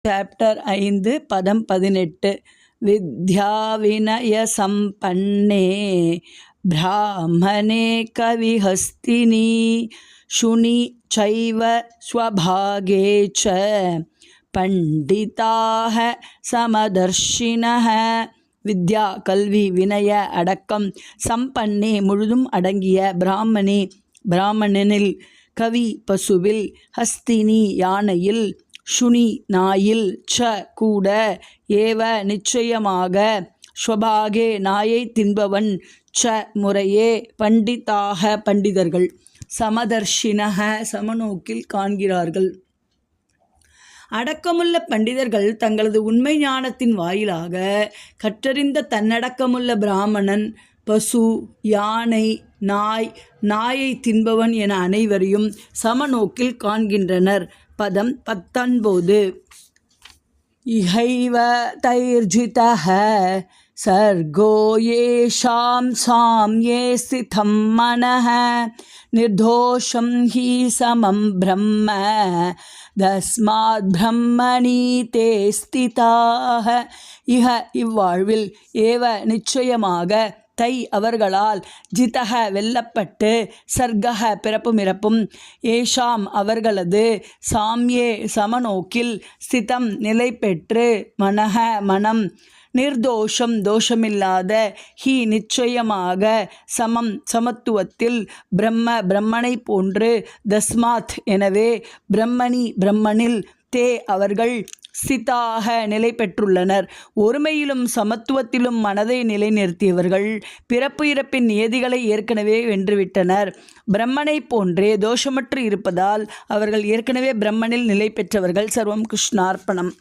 Chapter 5 பதம் 18 வித்யா வினய சம்பன்னே பிராமணே கவிஹஸ்தினி சுனி சைவ ஸ்வபாகே ச பண்டிதாக சமதர்ஷினஹ. வித்யா கல்வி, வினய அடக்கம், சம்பன்னே முழுதும் அடங்கிய, பிராமணே பிராமணனில், கவி பசுவில், ஹஸ்தினி யானையில், சுனி நாயில், ச கூட, ஏவ நிச்சயமாக, ஸ்வபாகே நாயை தின்பவன், ச முறையே, பண்டிதாக பண்டிதர்கள், சமதர்ஷினக சமநோக்கில் காண்கிறார்கள். அடக்கமுள்ள பண்டிதர்கள் தங்களது உண்மை ஞானத்தின் வாயிலாக கற்றறிந்த தன்னடக்கமுள்ள பிராமணன், பசு, யானை, நாய், நாயை தின்பவன் என அனைவரையும் சமநோக்கில் காண்கின்றனர். பதம் 19 இஹைவ தைர்ஜிதஹ சர்கோ யேஷாம் சாம்யே ஸ்திதம் மனஹ நிர்தோஷம் ஹி சமம் பிரம்ம தஸ்மாத் பிரம்மணி தே ஸ்திதாஹ. இஹ இவ்வாழ்வில், ஏவ நிச்சயமாக, தை அவர்களால், ஜிதக வெல்லப்பட்டு, சர்க்கக பிறப்பும் இறப்பும், ஏஷாம் அவர்களது, சாம்யே சமநோக்கில், ஸ்திதம் நிலை பெற்று, மனஹ மனம், நிர்தோஷம் தோஷமில்லாத, ஹி நிச்சயமாக, சமம் சமத்துவத்தில், பிரம்ம பிரம்மனை போன்று, தஸ்மாத் எனவே, பிரம்மணி பிரம்மனில், தே அவர்கள், ஸ்திதாக நிலை பெற்றுள்ளனர். ஒருமையிலும் சமத்துவத்திலும் மனதை நிலைநிறுத்தியவர்கள் பிறப்பு இறப்பின் நியதிகளை ஏற்கனவே வென்றுவிட்டனர். பிரம்மனை போன்றே தோஷமற்று இருப்பதால் அவர்கள் ஏற்கனவே பிரம்மனில் நிலை பெற்றவர்கள். சர்வம் கிருஷ்ணார்ப்பணம்.